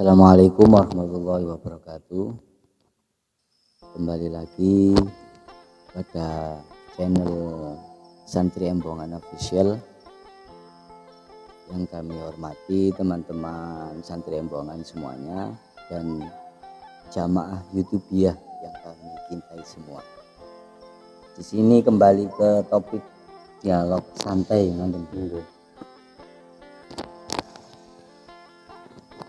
Assalamualaikum warahmatullahi wabarakatuh. Kembali lagi pada channel Santri Embongan Official. Yang kami hormati teman-teman Santri Embongan semuanya dan jamaah YouTubiah yang kami cintai semua. Di sini kembali ke topik dialog santai nonton dulu.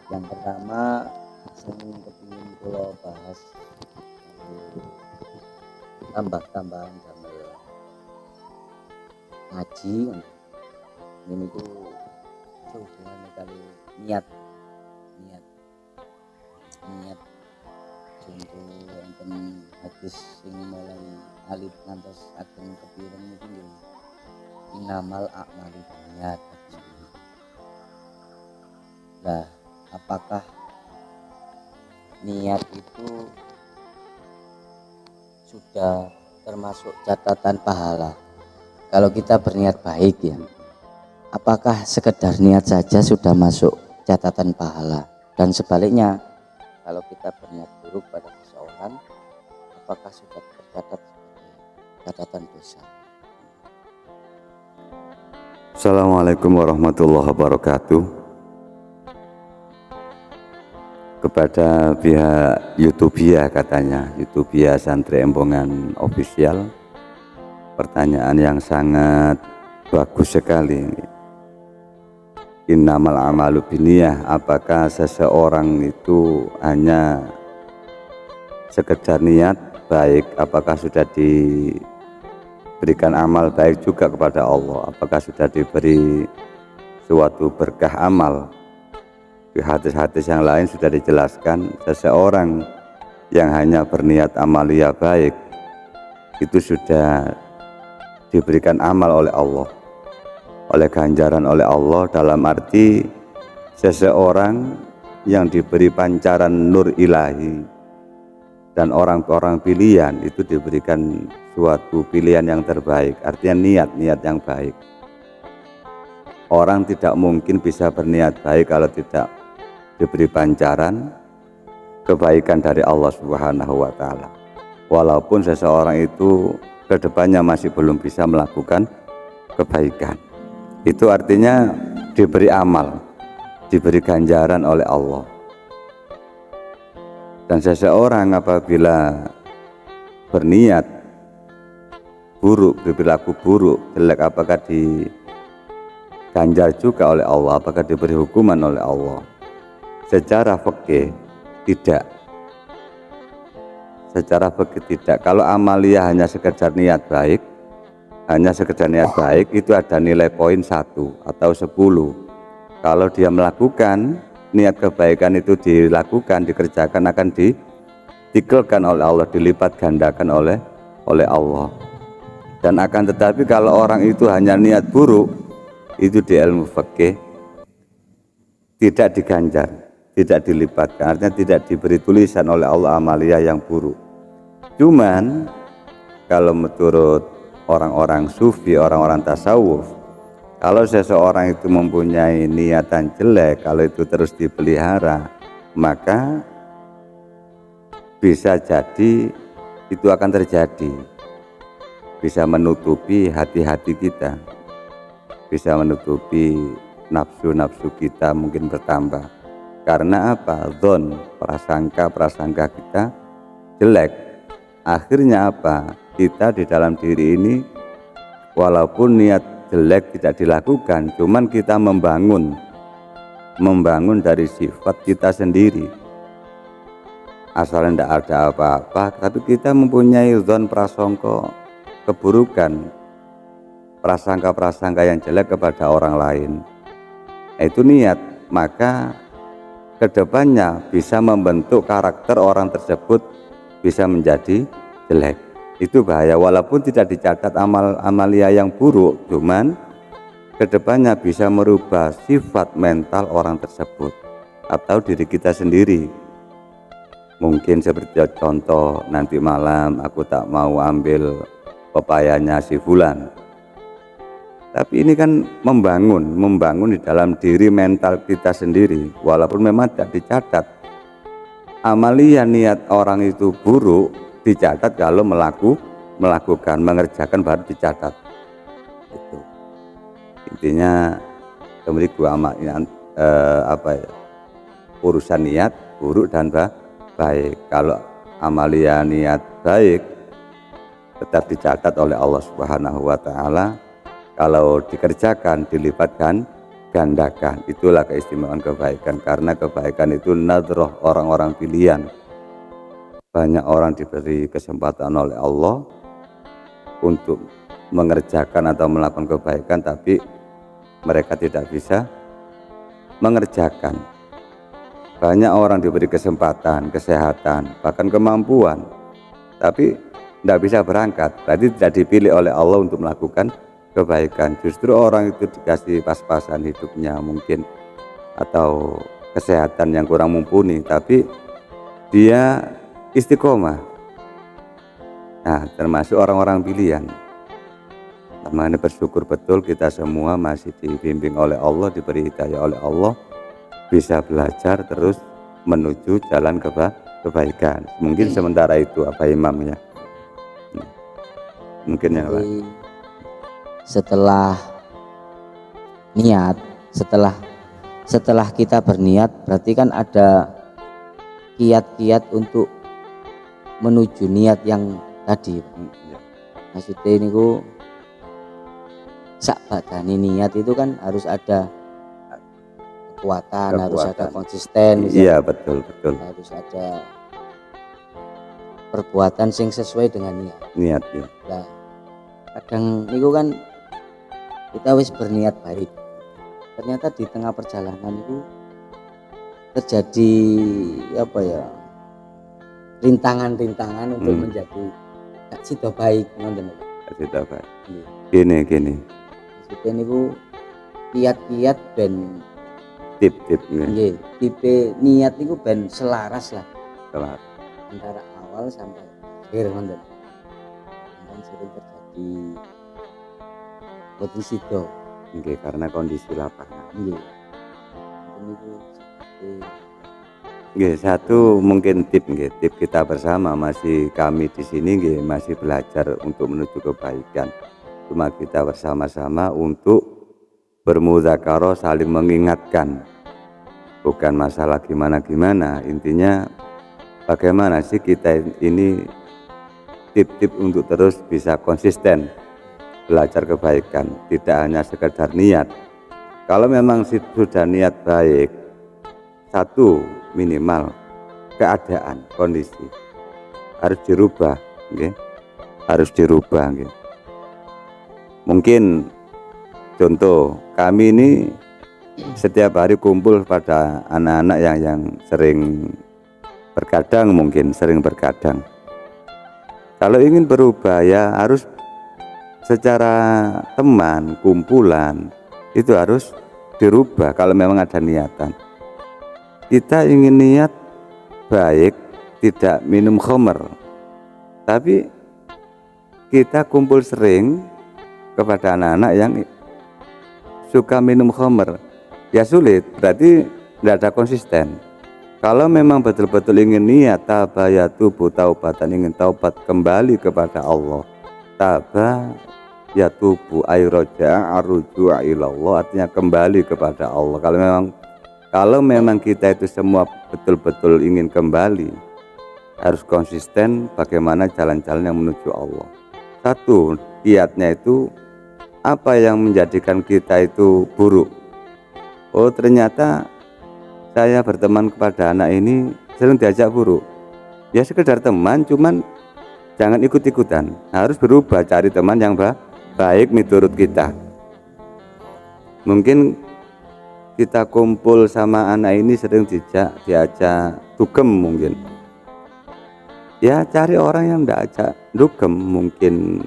Yang pertama saya kepingin kalau bahas tambahan gambar ngaji ini tuh hubungannya kali niat contoh wonten hadis sing mulai alif ngantos ageng kepireng itu ya inamal a'malu binniyat. Nah, apakah niat itu sudah termasuk catatan pahala? Kalau kita berniat baik ya, apakah sekedar niat saja sudah masuk catatan pahala? Dan sebaliknya, kalau kita berniat buruk pada seseorang, apakah sudah tercatat sebagai catatan dosa? Assalamualaikum warahmatullahi wabarakatuh. Kepada pihak YouTubiah, katanya YouTubiah Santri Embongan Official, pertanyaan yang sangat bagus sekali. Innamal a'malu binniyah, apakah seseorang itu hanya sekedar niat baik, apakah sudah diberikan amal baik juga kepada Allah, apakah sudah diberi suatu berkah amal? Di hadis-hadis yang lain sudah dijelaskan, seseorang yang hanya berniat amalia baik itu sudah diberikan amal oleh Allah, oleh ganjaran oleh Allah, dalam arti seseorang yang diberi pancaran nur ilahi dan orang-orang pilihan itu diberikan suatu pilihan yang terbaik, artinya niat yang baik. Orang tidak mungkin bisa berniat baik kalau tidak diberi pancaran kebaikan dari Allah Subhanahu wa Ta'ala. Walaupun seseorang itu kedepannya masih belum bisa melakukan kebaikan, itu artinya diberi amal, diberi ganjaran oleh Allah. Dan seseorang apabila berniat buruk, berperilaku buruk, jelek, apakah diganjar juga oleh Allah, apakah diberi hukuman oleh Allah? Secara fikih tidak. Secara fikih tidak. Kalau amalia hanya sekedar niat baik, itu ada nilai poin 1 atau 10. Kalau dia melakukan niat kebaikan itu dilakukan, dikerjakan, akan ditikelkan oleh Allah, dilipat gandakan oleh Allah. Dan akan tetapi kalau orang itu hanya niat buruk, itu di ilmu fikih tidak diganjar, tidak dilipatkan, artinya tidak diberi tulisan oleh Allah amalia yang buruk. Cuman kalau menurut orang-orang sufi, orang-orang tasawuf, kalau seseorang itu mempunyai niatan jelek, kalau itu terus dipelihara, maka bisa jadi itu akan terjadi, bisa menutupi hati-hati kita, bisa menutupi nafsu-nafsu kita mungkin bertambah. Karena apa? Dzon, prasangka kita jelek. Akhirnya apa? Kita di dalam diri ini walaupun niat jelek tidak dilakukan, cuman kita membangun dari sifat kita sendiri. Asalnya tidak ada apa-apa, tapi kita mempunyai dzon, prasangka keburukan, prasangka yang jelek kepada orang lain. Itu niat, maka kedepannya bisa membentuk karakter orang tersebut bisa menjadi jelek. Itu bahaya, walaupun tidak dicatat amalia yang buruk, cuman kedepannya bisa merubah sifat mental orang tersebut atau diri kita sendiri. Mungkin seperti contoh, nanti malam aku tak mau ambil pepayanya si fulan, Tapi ini kan membangun di dalam diri mental kita sendiri, walaupun memang tidak dicatat. Amalia niat orang itu buruk dicatat kalau melakukan, mengerjakan baru dicatat. Itu intinya kemudian urusan niat buruk dan baik. Kalau amalia niat baik tetap dicatat oleh Allah Subhanahu wa taala, kalau dikerjakan dilipatkan gandakan. Itulah keistimewaan kebaikan, karena kebaikan itu nadroh, orang-orang pilihan. Banyak orang diberi kesempatan oleh Allah untuk mengerjakan atau melakukan kebaikan, tapi mereka tidak bisa mengerjakan. Banyak orang diberi kesempatan, kesehatan, bahkan kemampuan, tapi tidak bisa berangkat, berarti tidak dipilih oleh Allah untuk melakukan kebaikan. Justru orang itu dikasih pas-pasan hidupnya mungkin, atau kesehatan yang kurang mumpuni, tapi dia istiqomah. Nah, termasuk orang-orang pilihan. Makanya bersyukur betul kita semua masih dibimbing oleh Allah, diberi hidayah oleh Allah, bisa belajar terus menuju jalan kebaikan. Mungkin sementara itu apa Imam ya. Mungkin yang lain. Setelah niat, setelah kita berniat, berarti kan ada kiat-kiat untuk menuju niat yang tadi. Maksudnya ini sak badani niat itu kan harus ada kekuatan, harus ada konsisten. Iya, betul. Harus ada perbuatan yang sesuai dengan niat ya. Nah, kadang itu kan kita wis berniat baik, ternyata di tengah perjalanan itu terjadi rintangan-rintangan untuk menjadi gak sido baik, gini maksudnya niku kiat-kiat ben tip-tip tipe niat niku ben selaras lah antara awal sampai akhir, kan sering terjadi boten sido karena kondisi lapangan. Satu mungkin tip kita bersama, masih kami di sini masih belajar untuk menuju kebaikan. Cuma kita bersama-sama untuk bermudzakarah, saling mengingatkan. Bukan masalah gimana-gimana, intinya bagaimana sih kita ini, tip-tip untuk terus bisa konsisten belajar kebaikan, tidak hanya sekedar niat. Kalau memang sudah niat baik, satu minimal keadaan, kondisi harus dirubah, Mungkin contoh, kami ini setiap hari kumpul pada anak-anak yang sering berkadang. Kalau ingin berubah ya harus secara teman, kumpulan, itu harus dirubah. Kalau memang ada niatan, kita ingin niat baik, tidak minum khamr, tapi kita kumpul sering kepada anak-anak yang suka minum khamr, ya sulit, berarti tidak ada konsisten. Kalau memang betul-betul ingin niat tabayatubu taubatan, ingin taubat kembali kepada Allah, tabayatubu ayroja arruju'a ilallah, artinya kembali kepada Allah. Kalau memang kita itu semua betul-betul ingin kembali, harus konsisten bagaimana jalan-jalan yang menuju Allah. Satu, kiatnya itu apa yang menjadikan kita itu buruk. Oh, ternyata saya berteman kepada anak ini sering diajak buruk. Ya sekedar teman, cuman jangan ikut-ikutan, harus berubah, cari teman yang baik menurut kita. Mungkin kita kumpul sama anak ini sering diajak dugem, mungkin ya cari orang yang tidak ajak dugem, mungkin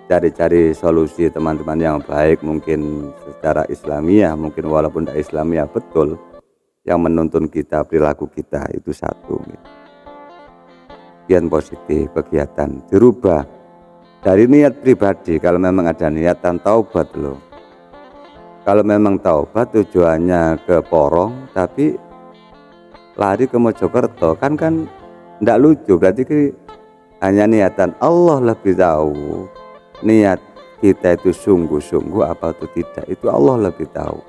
cari-cari solusi teman-teman yang baik, mungkin secara Islamiyah, mungkin walaupun tidak Islamiyah betul, yang menuntun kita, perilaku kita, itu satu. Kegiatan positif, kegiatan dirubah. dari niat pribadi. Kalau memang ada niatan taubat loh, kalau memang taubat tujuannya ke Porong tapi lari ke Mojokerto kan ndak lucu. Berarti hanya niatan. Allah lebih tahu niat kita itu sungguh-sungguh apa itu tidak, itu Allah lebih tahu.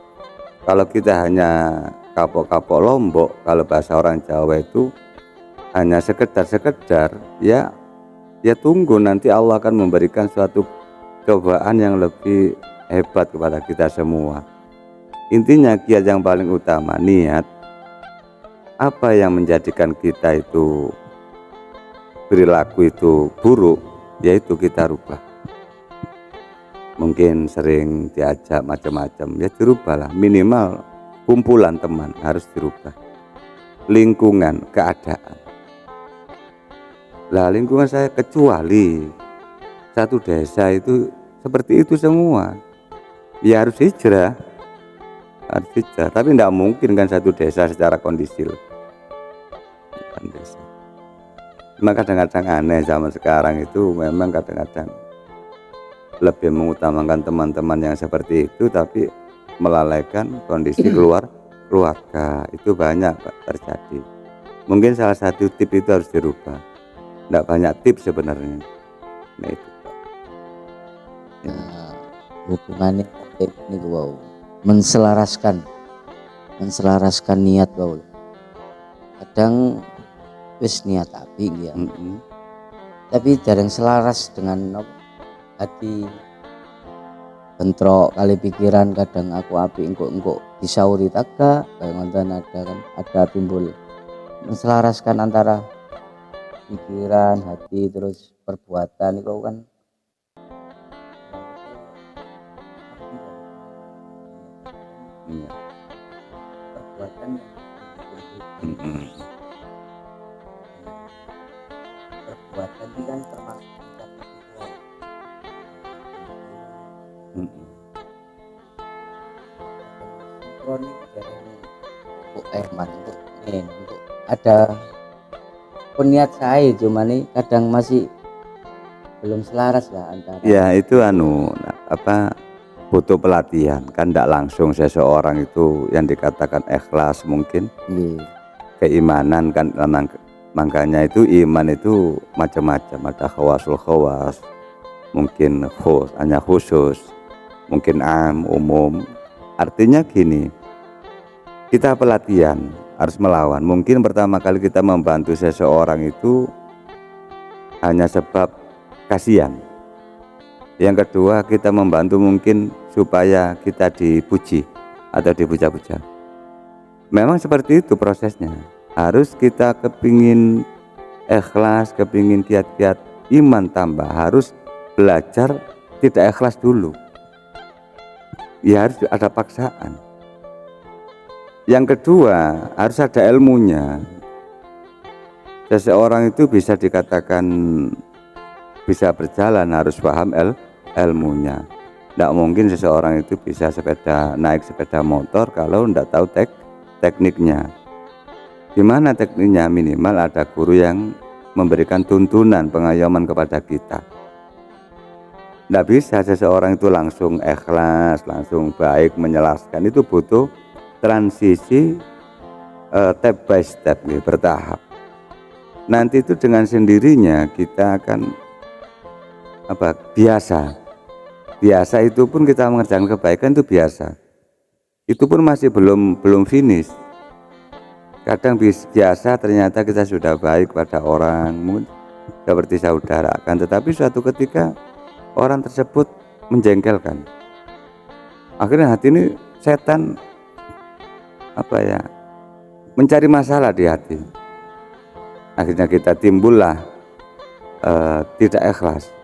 Kalau kita hanya kapok-kapok lombok, kalau bahasa orang Jawa itu hanya sekedar ya tunggu nanti Allah akan memberikan suatu cobaan yang lebih hebat kepada kita semua. Intinya kiat yang paling utama niat. Apa yang menjadikan kita itu perilaku itu buruk, yaitu kita rubah. Mungkin sering diajak macam-macam, ya dirubahlah. Minimal kumpulan teman harus dirubah, lingkungan, keadaan. Lah lingkungan saya kecuali satu desa itu seperti itu semua, ya harus hijrah, tapi tidak mungkin kan satu desa secara kondisil. Cuma kadang-kadang aneh zaman sekarang itu, memang kadang-kadang lebih mengutamakan teman-teman yang seperti itu tapi melalaikan kondisi keluarga. Itu banyak terjadi. Mungkin salah satu tip itu harus dirubah. Tidak banyak tips sebenarnya. Nah itu hubungannya ini wow, menselaraskan niat wow. Kadang wis niat api ya, tapi jarang selaras dengan hati. Bentrok kali pikiran, kadang aku api engkok disauri taga kayak mantan ada timbul menselaraskan antara pikiran, hati, terus perbuatan itu kan perbuatan perbuatan itu kan termasuk sinkronis dari untuk ada peniat saya, cuma nih kadang masih belum selaras lah antara ya itu butuh pelatihan kan, tidak langsung seseorang itu yang dikatakan ikhlas mungkin keimanan kan. Makanya itu iman itu macam-macam, ada khawas, mungkin hanya khusus, mungkin umum. Artinya gini, kita pelatihan harus melawan. Mungkin pertama kali kita membantu seseorang itu hanya sebab kasihan. Yang kedua kita membantu mungkin supaya kita dipuji atau dipuja-puja. Memang seperti itu prosesnya. Harus kita kepingin ikhlas, kepingin kiat-kiat iman tambah, harus belajar tidak ikhlas dulu. Ya harus ada paksaan. Yang kedua harus ada ilmunya. Seseorang itu bisa dikatakan bisa berjalan harus paham ilmunya. Tidak mungkin seseorang itu bisa naik sepeda motor kalau tidak tahu tekniknya. Gimana tekniknya? Minimal ada guru yang memberikan tuntunan, pengayoman kepada kita. Tidak bisa seseorang itu langsung ikhlas, langsung baik, menjelaskan. Itu butuh transisi step by step, bertahap. Nanti itu dengan sendirinya kita akan biasa itu pun kita mengerjakan kebaikan itu biasa. Itu pun masih belum finish. Kadang biasa ternyata kita sudah baik pada orang, mungkin seperti saudara, akan tetapi suatu ketika orang tersebut menjengkelkan. Akhirnya hati ini setan mencari masalah di hati. Akhirnya kita timbullah tidak ikhlas,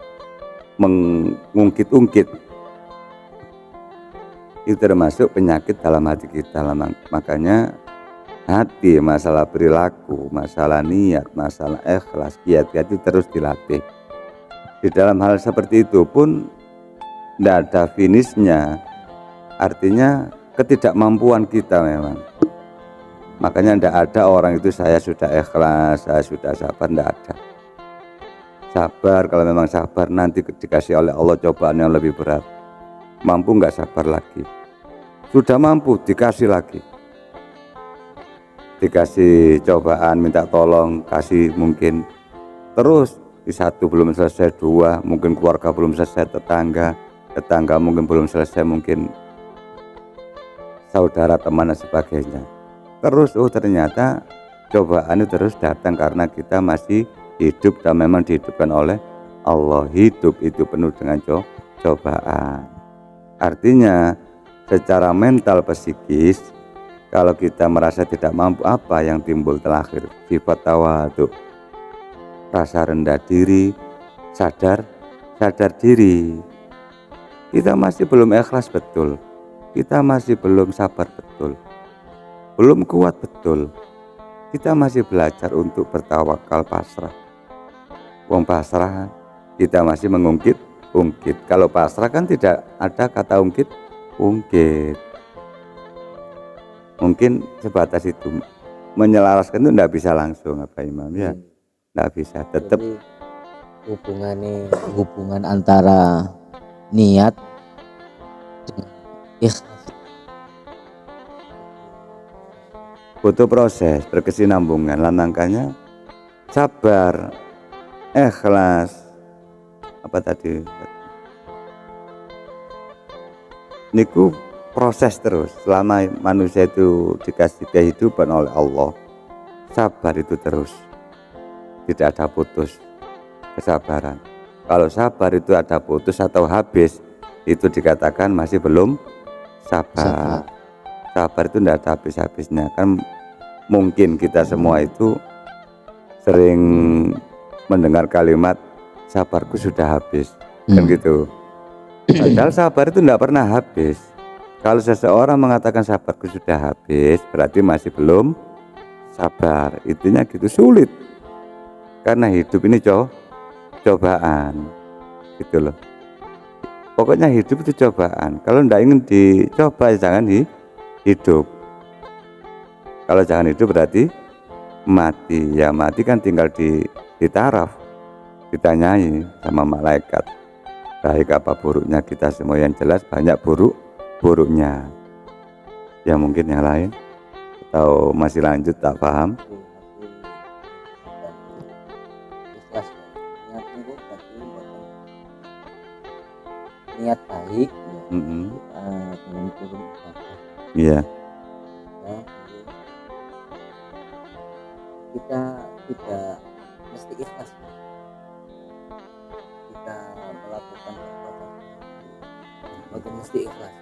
mengungkit-ungkit. Itu termasuk penyakit dalam hati kita. Makanya hati, masalah perilaku, masalah niat, masalah ikhlas, kiat-kiat itu terus dilatih. Di dalam hal seperti itu pun tidak ada finishnya. Artinya ketidakmampuan kita memang. Makanya tidak ada orang itu saya sudah ikhlas, saya sudah sabar, tidak ada. sabar. Kalau memang sabar, nanti dikasih oleh Allah cobaan yang lebih berat. Mampu nggak sabar lagi, sudah mampu dikasih lagi, dikasih cobaan, minta tolong, kasih mungkin terus. Di satu belum selesai, dua mungkin keluarga belum selesai, tetangga mungkin belum selesai, mungkin saudara, teman dan sebagainya. Terus ternyata cobaan itu terus datang karena kita masih hidup dan memang dihidupkan oleh Allah. Hidup itu penuh dengan cobaan. Artinya secara mental psikis, kalau kita merasa tidak mampu, apa yang timbul terakhir? Sifat tawadhu, rasa rendah diri, sadar diri. Kita masih belum ikhlas betul, kita masih belum sabar betul, belum kuat betul. Kita masih belajar untuk bertawakal, pasrah. Wong pasrah, kita masih mengungkit. Kalau pasrah kan tidak ada kata ungkit. Mungkin sebatas itu, menyelaraskan itu tidak bisa langsung, apa Imam ya, tidak bisa. Tetap hubungan antara niat dengan ikhlas butuh proses, berkesinambungan. Makanya sabar, ikhlas, apa tadi, niku proses terus. Selama manusia itu dikasih kehidupan oleh Allah, sabar itu terus, tidak ada putus kesabaran. Kalau sabar itu ada putus atau habis, itu dikatakan masih belum sabar. Sabar itu tidak ada habis-habisnya. Kan mungkin kita semua itu sering mendengar kalimat sabarku sudah habis, kan gitu. Padahal sabar itu tidak pernah habis. Kalau seseorang mengatakan sabarku sudah habis, berarti masih belum sabar. Intinya gitu, sulit. Karena hidup ini cobaan, gitu loh. Pokoknya hidup itu cobaan. Kalau tidak ingin dicoba, jangan hidup. Kalau jangan hidup berarti mati. Ya mati kan tinggal di taraf, ditanyai sama malaikat, baik apa buruknya kita semua. Yang jelas banyak buruknya. Ya mungkin yang lain, atau masih lanjut tak paham? Niat baik, Iya. Kita tidak mesti ikhlas. Kita melakukan perbuatan mesti ikhlas.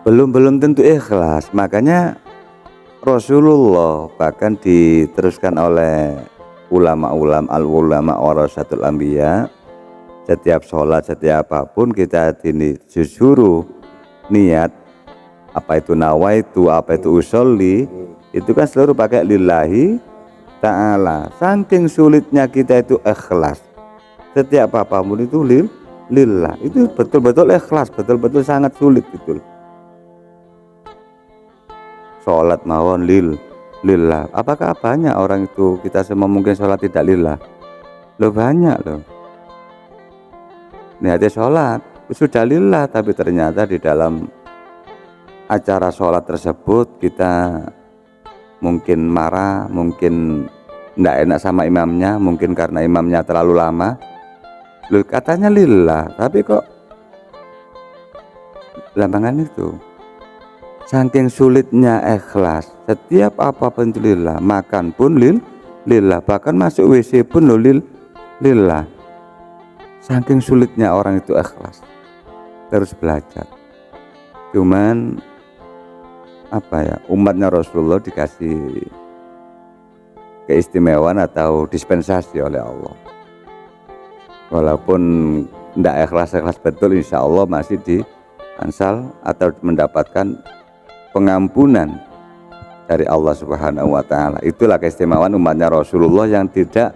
Belum tentu ikhlas. Makanya Rasulullah bahkan diteruskan oleh ulama warasatul anbiya, setiap sholat, setiap apapun kita disuruh niat, apa itu nawaitu, apa itu usolli, itu kan selalu pakai lillahi ta'ala. Saking sulitnya kita itu ikhlas, setiap apapun itu lillah, itu betul-betul ikhlas, betul-betul sangat sulit gitu. Sholat mawon lillah. Apakah banyak orang itu, kita semua mungkin sholat tidak lillah? Loh banyak loh. Niatnya sholat sudah lillah, tapi ternyata di dalam acara sholat tersebut kita mungkin marah, mungkin tidak enak sama imamnya, mungkin karena imamnya terlalu lama. Loh katanya lillah, tapi kok lambangan itu. Saking sulitnya ikhlas, setiap apapun itu lillah, makan pun lillah, bahkan masuk WC pun lillah. Saking sulitnya orang itu ikhlas, terus belajar. Cuman apa ya, umatnya Rasulullah dikasih keistimewaan atau dispensasi oleh Allah. Walaupun tidak ikhlas betul, insya Allah masih diansal atau mendapatkan pengampunan dari Allah Subhanahu wa Ta'ala. Itulah keistimewaan umatnya Rasulullah yang tidak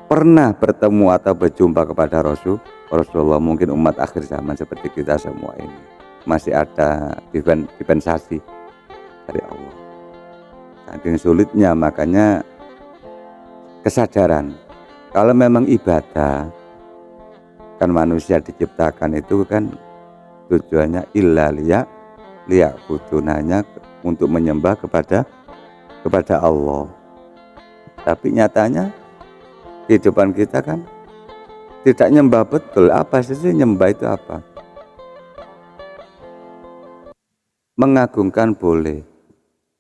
pernah bertemu atau berjumpa kepada Rasulullah. Mungkin umat akhir zaman seperti kita semua ini masih ada dispensasi dari Allah. Saking sulitnya, makanya kesadaran Kalau memang ibadah, kan manusia diciptakan itu kan tujuannya illa liya'budunanya, untuk menyembah kepada Allah. Tapi nyatanya kehidupan kita kan tidak nyembah betul. Apa sih nyembah itu apa? Mengagungkan boleh,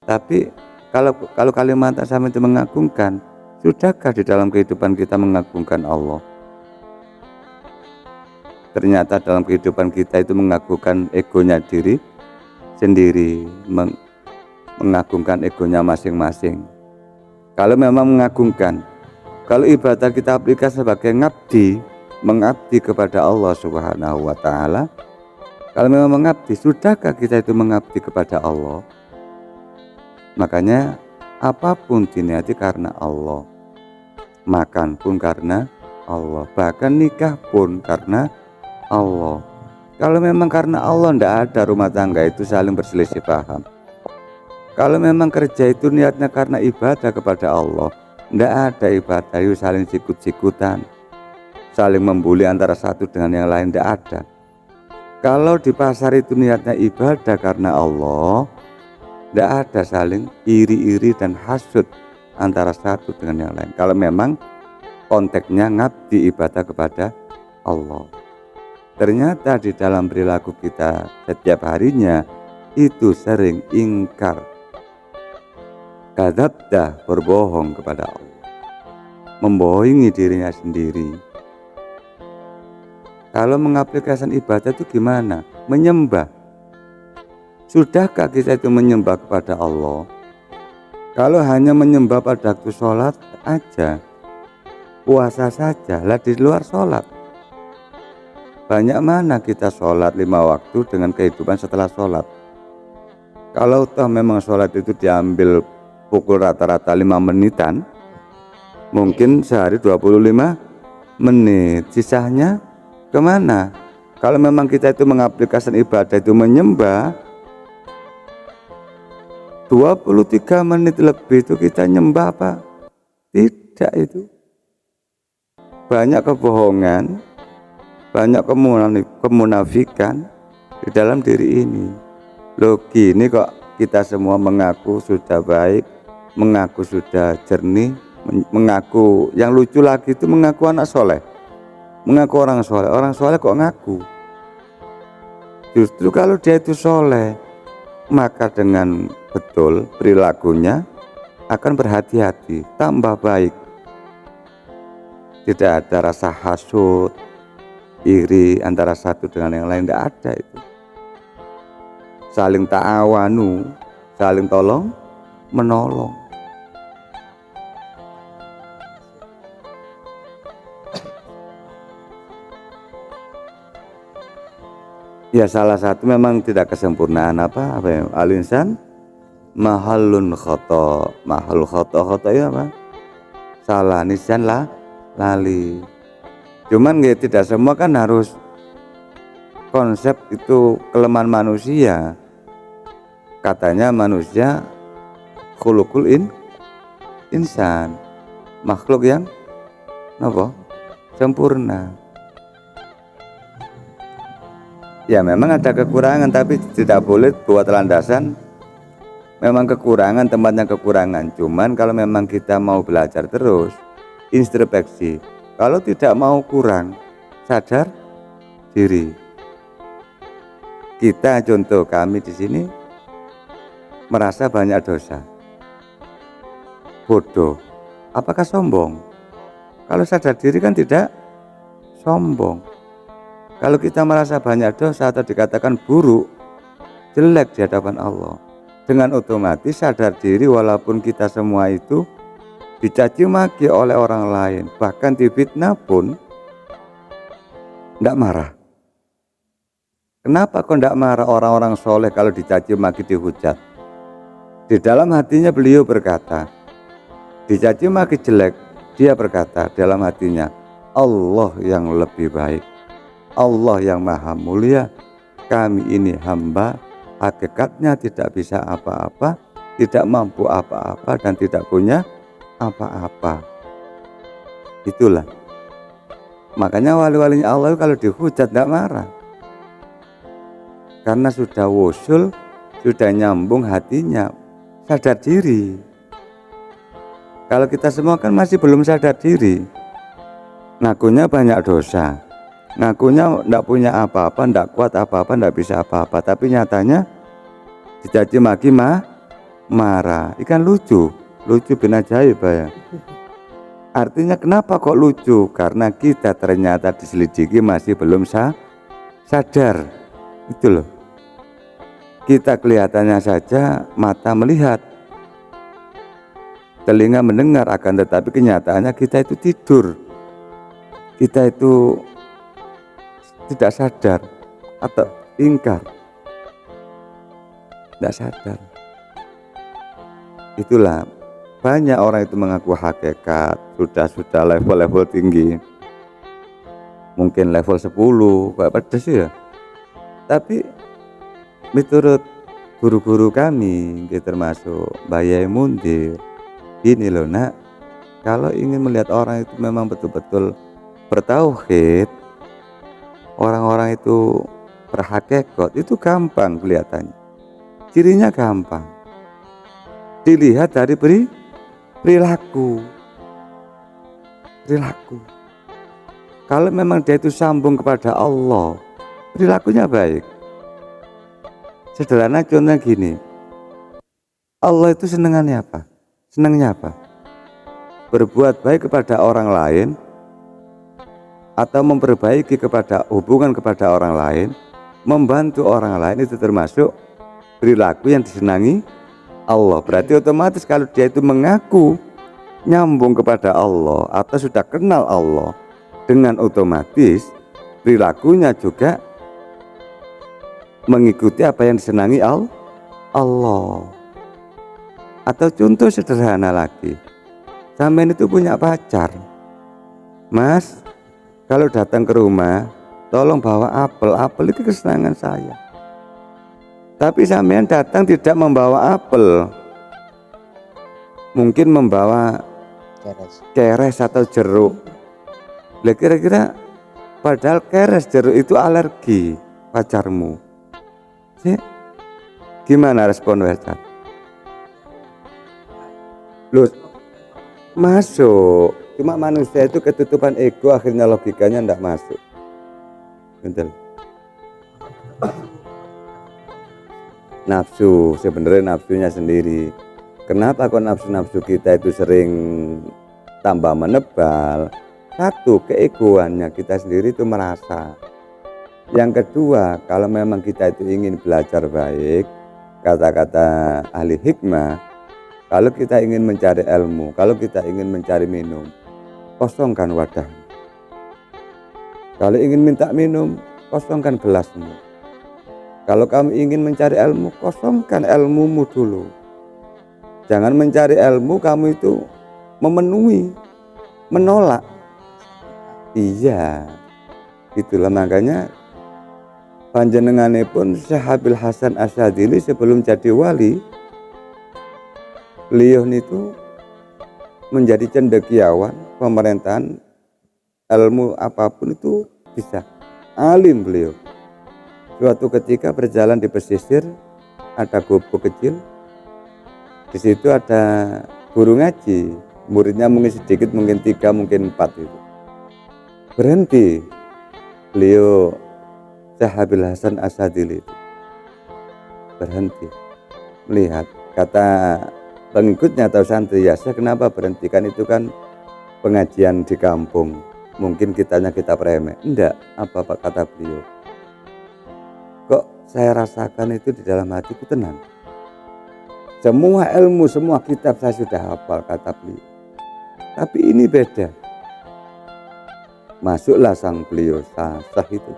tapi kalau kalimat sama itu mengagungkan, sudahkah di dalam kehidupan kita mengagungkan Allah? Ternyata dalam kehidupan kita itu mengagungkan egonya diri sendiri, mengagungkan egonya masing-masing. Kalau memang mengagungkan, kalau ibadah kita aplikasi sebagai mengabdi kepada Allah Subhanahu wa Ta'ala, kalau memang mengabdi, sudahkah kita itu mengabdi kepada Allah? Makanya apapun diniati karena Allah, makan pun karena Allah, bahkan nikah pun karena Allah. Kalau memang karena Allah, tidak ada rumah tangga itu saling berselisih paham. Kalau memang kerja itu niatnya karena ibadah kepada Allah, tidak ada ibadah itu saling sikut-sikutan, saling membuli antara satu dengan yang lain, tidak ada. Kalau di pasar itu niatnya ibadah karena Allah, tidak ada saling iri-iri dan hasud antara satu dengan yang lain. Kalau memang konteksnya ngabdi ibadah kepada Allah. Ternyata di dalam perilaku kita setiap harinya itu sering ingkar, kadzabta, berbohong kepada Allah, membohongi dirinya sendiri. Kalau mengaplikasikan ibadah itu gimana? Menyembah. Sudahkah kita itu menyembah kepada Allah? Kalau hanya menyembah pada waktu sholat aja, puasa saja, lah di luar sholat, banyak mana kita sholat 5 waktu dengan kehidupan setelah sholat? Kalau toh memang sholat itu diambil pukul rata-rata 5 menitan, mungkin sehari 25 menit, sisanya kemana? Kalau memang kita itu mengaplikasikan ibadah itu menyembah, 23 menit lebih itu kita nyembah apa? Tidak, itu banyak kebohongan, banyak kemunafikan di dalam diri ini. Loh, gini kok kita semua mengaku sudah baik, mengaku sudah jernih, mengaku, yang lucu lagi itu mengaku anak soleh, mengaku orang soleh kok ngaku. Justru kalau dia itu soleh, maka dengan betul perilakunya akan berhati-hati, tambah baik. Tidak ada rasa hasud, iri antara satu dengan yang lain, tidak ada itu. Saling ta'awanu, saling tolong menolong. Ya, salah satu memang tidak kesempurnaan apa ya, al-insan mahallun khoto, mahal khoto ya apa? Salah, nisyan lah, lali. Cuman ya tidak semua kan harus konsep itu kelemahan manusia. Katanya manusia khuluqul insan, makhluk yang apa? Sempurna. Ya memang ada kekurangan, tapi tidak boleh buat landasan memang kekurangan, tempatnya kekurangan. Cuman kalau memang kita mau belajar terus, introspeksi, kalau tidak mau kurang, sadar diri. Kita, contoh kami di sini merasa banyak dosa, bodoh, apakah sombong? Kalau sadar diri kan tidak sombong. Kalau kita merasa banyak dosa atau dikatakan buruk, jelek di hadapan Allah, dengan otomatis sadar diri walaupun kita semua itu dicaci maki oleh orang lain, bahkan difitnah pun tidak marah. Kenapa kok tidak marah orang-orang soleh kalau dicaci maki, dihujat? Di dalam hatinya beliau berkata, dicaci maki jelek, dia berkata dalam hatinya, Allah yang lebih baik, Allah yang maha mulia, kami ini hamba, hakikatnya tidak bisa apa-apa, tidak mampu apa-apa, dan tidak punya apa-apa. Itulah makanya wali-walinya Allah kalau dihujat tidak marah, karena sudah wusul, sudah nyambung hatinya, sadar diri. Kalau kita semua kan masih belum sadar diri, ngakunya banyak dosa, ngakunya tidak punya apa-apa, tidak kuat apa-apa, tidak bisa apa-apa, tapi nyatanya dicaci maki marah. Ikan lucu bin ajaib ya. Artinya kenapa kok lucu? Karena kita ternyata diselidiki masih belum sadar. Itu loh. Kita kelihatannya saja mata melihat, telinga mendengar, akan tetapi kenyataannya kita itu tidur. Kita itu tidak sadar atau ingkar. Tidak sadar. Itulah banyak orang itu mengaku hakikat, sudah level-level tinggi, mungkin level 10 kayak pedes ya. Tapi menurut guru-guru kami, termasuk Mbak Yai Mundir, gini loh nak, kalau ingin melihat orang itu memang betul-betul bertauhid, orang-orang itu berhakikat, itu gampang kelihatannya, cirinya gampang dilihat dari perilaku. Kalau memang dia itu sambung kepada Allah, perilakunya baik. Sederhana contohnya gini, Allah itu senangnya apa? Berbuat baik kepada orang lain atau memperbaiki hubungan kepada orang lain, membantu orang lain, itu termasuk perilaku yang disenangi Allah. Berarti otomatis kalau dia itu mengaku nyambung kepada Allah atau sudah kenal Allah, dengan otomatis perilakunya juga mengikuti apa yang disenangi Allah. Atau contoh sederhana lagi, sampean itu punya pacar, Mas, kalau datang ke rumah tolong bawa apel itu kesenangan saya. Tapi sampean datang tidak membawa apel, mungkin membawa keres atau jeruk. Lah kira-kira padahal keres jeruk itu alergi pacarmu. Gimana respon pacar? Loh, masuk. Cuma manusia itu ketutupan ego, akhirnya logikanya enggak masuk. Betul. Nafsu, sebenarnya nafsunya sendiri. Kenapa kok nafsu kita itu sering tambah menebal? Satu, keegoannya kita sendiri itu merasa. Yang kedua, kalau memang kita itu ingin belajar baik, kata-kata ahli hikmah, kalau kita ingin mencari ilmu, kalau kita ingin mencari minum, kosongkan wadah. Kalau ingin minta minum, kosongkan gelasmu. Kalau kamu ingin mencari ilmu, kosongkan ilmumu dulu. Jangan mencari ilmu kamu itu memenuhi, menolak. Iya, itulah makanya panjenenganipun Syekh Abil Hasan Asyadzili sebelum jadi wali, beliau itu menjadi cendekiawan pemerintahan, ilmu apapun itu bisa. Alim beliau. Suatu ketika berjalan di pesisir, ada gubuk kecil. Di situ ada guru ngaji, muridnya mungkin sedikit, mungkin 3, mungkin 4 itu. Berhenti beliau Syekh Abil Hasan Asyadzili itu. Berhenti melihat, kata pengikutnya atau santri, ya saya kenapa berhenti, kan itu kan pengajian di kampung, mungkin kita remeh. Enggak, apa kata beliau, kok saya rasakan itu di dalam hatiku tenang. Semua ilmu, semua kitab saya sudah hafal, kata beliau. Tapi ini beda. Masuklah sang beliau sah itu.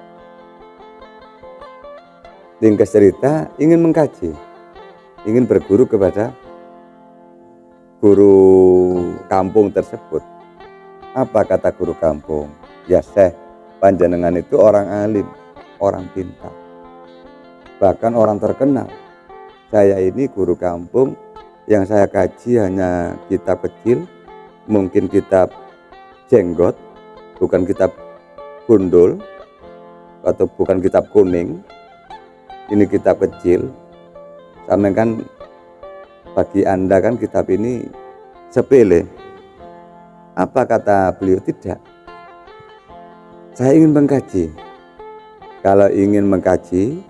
Ringkas cerita, ingin mengkaji, ingin berguru kepada guru kampung tersebut. Apa kata guru kampung? Ya Syekh, panjenengan itu orang alim, orang pintar, bahkan orang terkenal. Saya ini guru kampung, yang saya kaji hanya kitab kecil, mungkin kitab jenggot, bukan kitab gundul atau bukan kitab kuning, ini kitab kecil. Sampai kan bagi Anda kan kitab ini sepele. Apa kata beliau? Tidak. Saya ingin mengkaji. Kalau ingin mengkaji,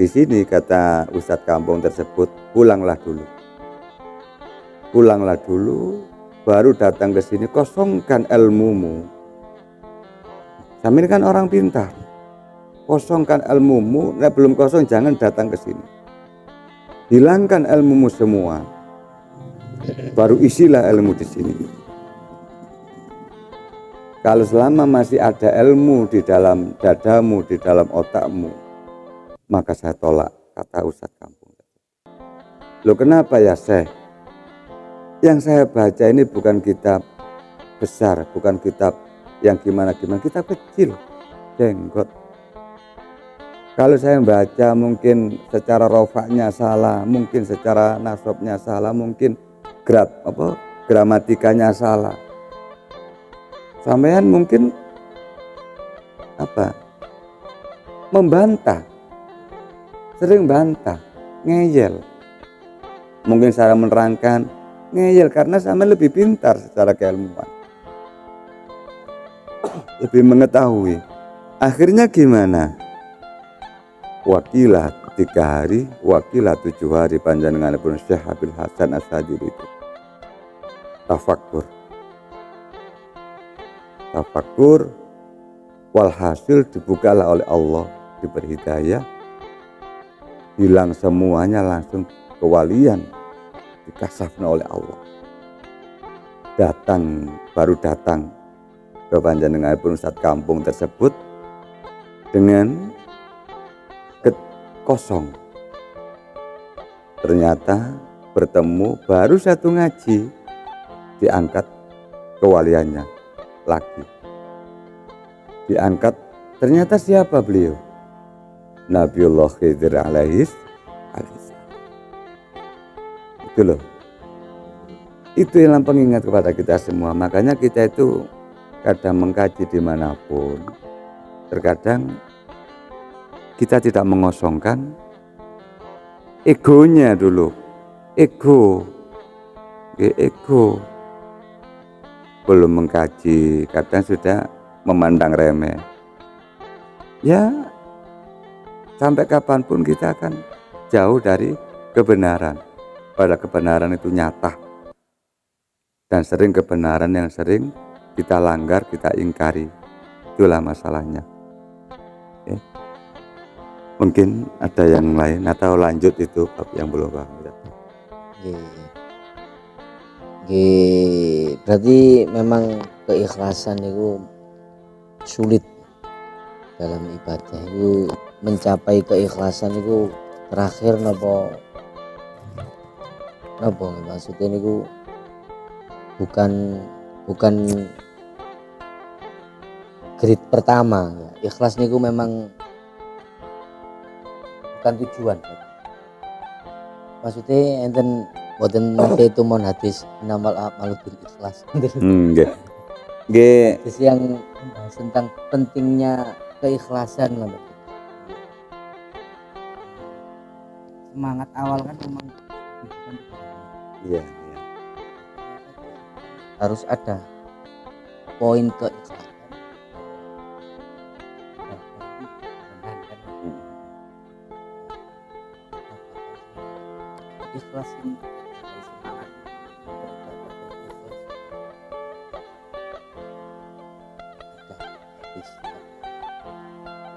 di sini kata Ustadz kampung tersebut, pulanglah dulu. Pulanglah dulu, baru datang ke sini, kosongkan ilmumu. Sambil kan orang pintar. Kosongkan ilmumu, nah belum kosong jangan datang ke sini. Hilangkan ilmumu semua. Baru isilah ilmu di sini. Kalau selama masih ada ilmu di dalam dadamu, di dalam otakmu, maka saya tolak, kata Ustadz kampung. Loh kenapa ya Syekh? Yang saya baca ini bukan kitab besar, bukan kitab yang gimana-gimana, kitab kecil, jenggot. Kalau saya baca mungkin secara rofaknya salah, mungkin secara nasabnya salah, mungkin gramatikanya salah. Sampean mungkin membantah, sering bantah, ngeyel. Mungkin saya menerangkan ngeyel karena sampean lebih pintar secara keilmuan, lebih mengetahui. Akhirnya gimana? Wakilah 3 hari, wakilah 7 hari panjenengan pun Syekh Abil Hasan Asyadzili itu tafakur, walhasil dibukalah oleh Allah, diberi hidayah, hilang semuanya, langsung kewalian dikasafna oleh Allah. Baru datang ke panjenengan pun Ustadz kampung tersebut dengan kosong. Ternyata bertemu, baru satu ngaji diangkat kewaliannya lagi. Diangkat, ternyata siapa beliau? Nabiullah Khidir alaihis. Itu loh. Itu yang pengingat kepada kita semua. Makanya kita itu kadang mengkaji dimanapun, terkadang kita tidak mengosongkan egonya dulu. Ego. Belum mengkaji, kadang sudah memandang remeh. Ya, sampai kapanpun kita akan jauh dari kebenaran. Pada kebenaran itu nyata. Dan sering kebenaran yang sering kita langgar, kita ingkari. Itulah masalahnya. Ya. Mungkin ada yang lain atau lanjut itu yang belum paham. Ya. Berarti memang keikhlasan itu sulit dalam ibadah. Itu mencapai keikhlasan itu terakhir nopo maksudnya itu bukan grade pertama ya. Ikhlas niku memang bukan tujuan. Maksudnya enten boten itu mon hadis inamal a'malu bil ikhlas. Nggih. Hadis yang membahas tentang pentingnya keikhlasan loh. Semangat awal kan memang iya. Harus ada poin keikhlasan. Ikhlasin semangat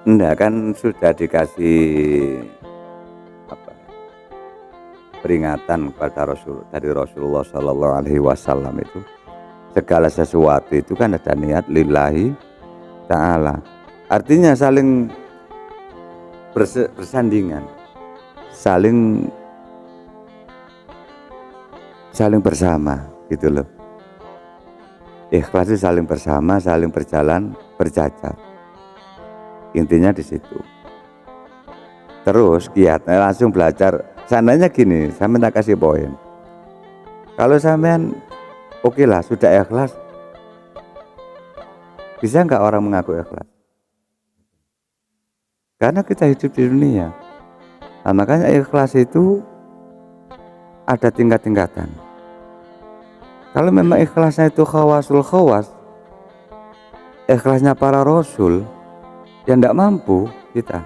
enggak kan sudah dikasih peringatan kepada dari Rasulullah Shallallahu Alaihi Wasallam itu segala sesuatu itu kan ada niat lillahi ta'ala, artinya saling bersandingan, saling bersama gitu loh. Ikhlas itu saling bersama, saling berjalan berjajar, intinya di situ. Terus kiatnya langsung belajar. Seandainya gini, saya minta kasih poin. Kalau sampean oke lah sudah ikhlas, Bisa nggak orang mengaku ikhlas? Karena kita hidup di dunia. Nah, makanya ikhlas itu ada tingkat-tingkatan. Kalau memang ikhlasnya itu khawasul khawas, ikhlasnya para rasul, yang tidak mampu kita.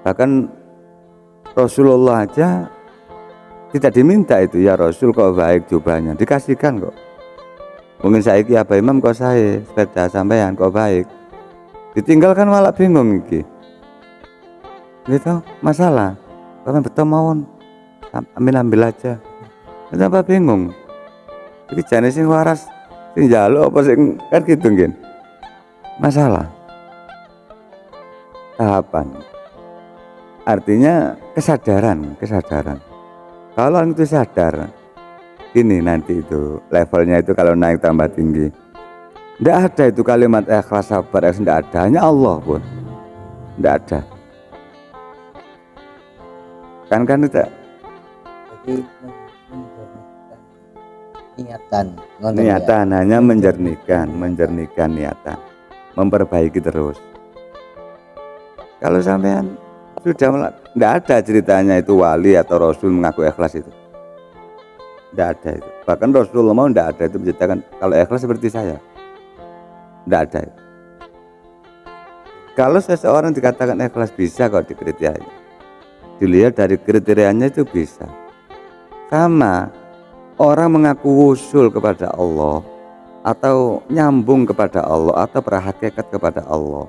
Bahkan Rasulullah aja tidak diminta itu, ya Rasul kok baik jubahnya, dikasihkan kok. Mungkin saiki apa imam kok saya sepeda sampean kok baik, ditinggalkan malah bingung iki. Gitu masalah, karena betul mawon ambil aja. Kenapa bingung? Iki jane sing waras sing njaluk apa sing kan gitu nggih. Masalah. Tahapan. Artinya kesadaran. Kalau orang itu sadar, ini nanti itu levelnya itu kalau naik tambah tinggi. Tidak ada itu kalimat ikhlas sabar, tidak ada, hanya Allah pun. Tidak ada. Kan tidak. Jadi Niatan hanya menjernihkan niatan, memperbaiki terus. Kalau sampean sudah tidak ada ceritanya itu wali atau rasul mengaku ikhlas itu, tidak ada itu. Bahkan Rasulullah mau tidak ada itu menceritakan kalau ikhlas seperti saya, tidak ada itu. Kalau seseorang dikatakan ikhlas bisa kok dikriteriai, dilihat dari kriterianya itu bisa. Sama orang mengaku wusul kepada Allah atau nyambung kepada Allah atau berhakikat kepada Allah,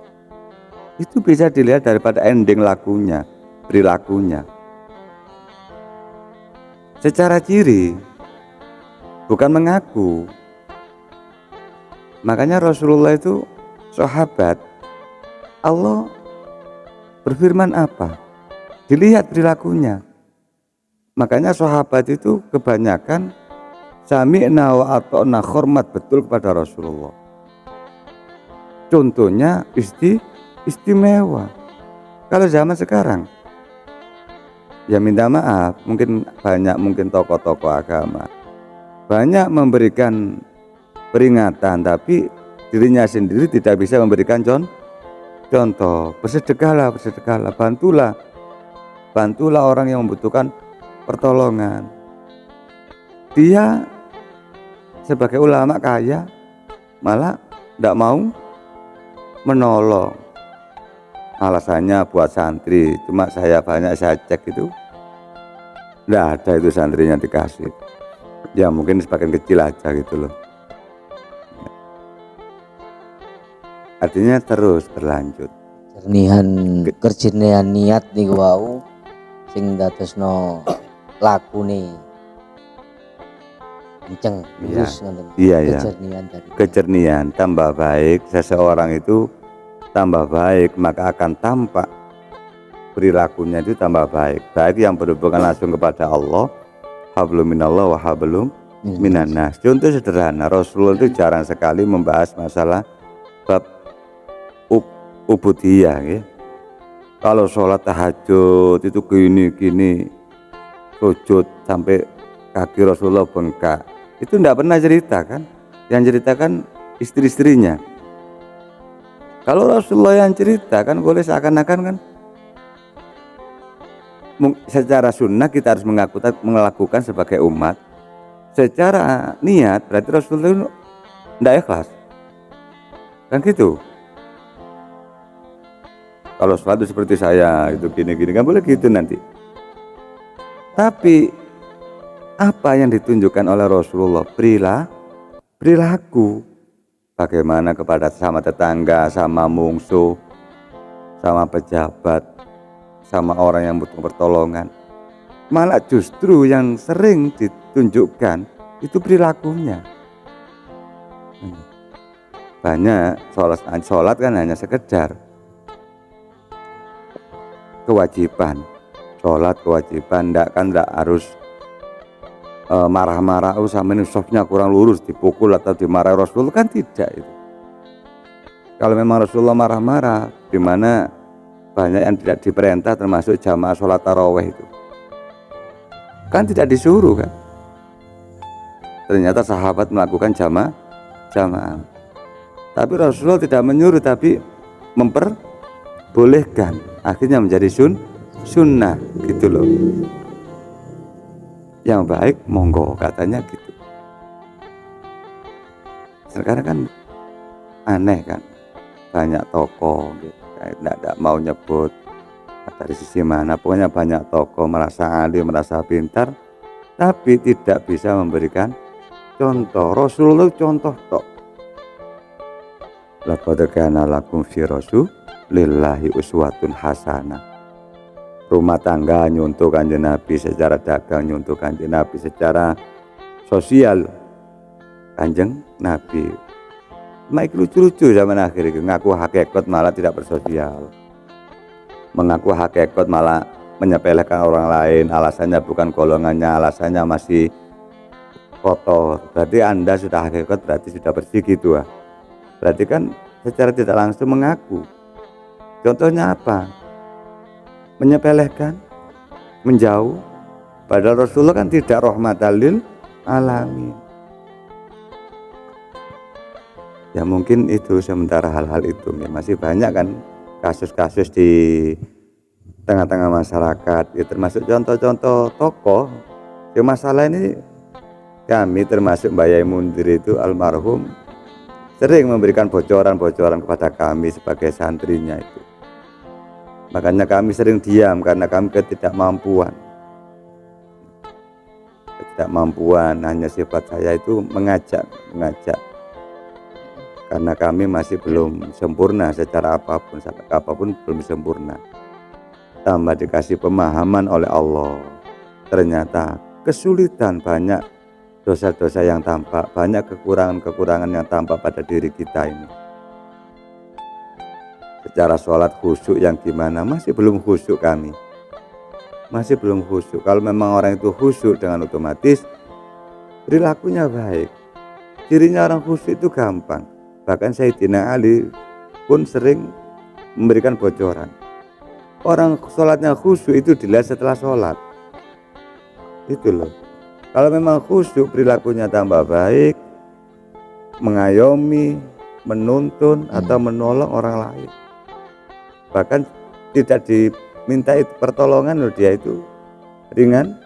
itu bisa dilihat daripada ending lakunya, perilakunya. Secara ciri, bukan mengaku. Makanya Rasulullah itu sahabat, Allah berfirman apa? Dilihat perilakunya. Makanya sahabat itu kebanyakan sami'na wa ata'na, hormat betul kepada Rasulullah. Contohnya istimewa. Kalau zaman sekarang ya minta maaf, mungkin tokoh-tokoh agama banyak memberikan peringatan, tapi dirinya sendiri tidak bisa memberikan contoh. Bersedekahlah, bantulah orang yang membutuhkan pertolongan. Dia sebagai ulama kaya malah tidak mau menolong. Alasannya buat santri, cuma saya cek itu tidak ada itu santrinya dikasih. Ya mungkin sebagian kecil aja gitu loh. Artinya terus berlanjut. Kerjenian niat niku wau sing dadosno lakune kenceng lurus ngoten. Iya. Kejernihan dari Kejernihan tambah baik, seseorang itu tambah baik, maka akan tampak perilakunya itu tambah baik. Baik yang berhubungan langsung kepada Allah, hablum minallah wa hablum minan nas. Contoh sederhana, Rasulullah itu jarang sekali membahas masalah bab ubudiyah ya. Kalau sholat tahajud itu gini sujud sampai kaki Rasulullah bengkak, itu tidak pernah cerita kan. Yang ceritakan istri-istrinya. Kalau Rasulullah yang cerita kan boleh seakan-akan kan secara sunnah kita harus melakukan sebagai umat. Secara niat berarti Rasulullah itu tidak ikhlas kan gitu. Kalau sholat seperti saya itu gini kan boleh gitu nanti. Tapi apa yang ditunjukkan oleh Rasulullah? Perilaku. Bagaimana kepada sama tetangga, sama mungsuh, sama pejabat, sama orang yang butuh pertolongan. Malah justru yang sering ditunjukkan itu perilakunya. Banyak sholat kan hanya sekedar kewajiban. Sholat kewajiban, tidak harus marah-marah, sama ini softnya kurang lurus, dipukul atau dimarahi Rasul kan tidak itu. Kalau memang Rasulullah marah-marah, di mana banyak yang tidak diperintah termasuk jamaah sholat tarawih itu kan tidak disuruh kan. Ternyata sahabat melakukan jamaah. Tapi Rasulullah tidak menyuruh, tapi memperbolehkan. Akhirnya menjadi sunnah gitu loh. Yang baik monggo katanya gitu. Sekarang kan aneh kan, banyak toko gitu. Tidak mau nyebut dari sisi mana, pokoknya banyak toko merasa alim, merasa pintar, tapi tidak bisa memberikan contoh. Rasulullah contoh tok. Laqad kana lakum fi rasulillahi uswatun hasanah. Rumah tangga nyuntuh Kanjeng Nabi, secara dagang nyuntuh Kanjeng Nabi, secara sosial Kanjeng Nabi. Maik lucu-lucu zaman akhir itu, ngaku hakikat malah tidak bersosial, mengaku hakikat malah menyepelekan orang lain, alasannya bukan golongannya, alasannya masih kotor. Berarti Anda sudah hakikat, berarti sudah bersih gitu ah. Berarti kan secara tidak langsung mengaku. Contohnya apa? Menyepelekan, menjauh. Padahal Rasulullah kan tidak rahmatan lil alamin. Ya mungkin itu sementara hal-hal itu masih banyak kan kasus-kasus di tengah-tengah masyarakat ya, termasuk contoh-contoh tokoh. Ya masalah ini kami termasuk Mbak Yai Mundir itu almarhum sering memberikan bocoran-bocoran kepada kami sebagai santrinya itu. Makanya kami sering diam karena kami ketidakmampuan. Hanya sifat saya itu mengajak. Karena kami masih belum sempurna secara apapun belum sempurna. Tambah dikasih pemahaman oleh Allah, ternyata kesulitan, banyak dosa-dosa yang tampak, banyak kekurangan-kekurangan yang tampak pada diri kita ini. Secara sholat khusyuk yang gimana, masih belum khusyuk kami, masih belum khusyuk. Kalau memang orang itu khusyuk, dengan otomatis perilakunya baik. Cirinya orang khusyuk itu gampang. Bahkan Sayyidina Ali pun sering memberikan bocoran. Orang sholatnya khusyuk itu dilihat setelah sholat. Itu loh. Kalau memang khusyuk, perilakunya tambah baik, mengayomi, menuntun atau menolong orang lain. Bahkan tidak diminta pertolongan loh, dia itu ringan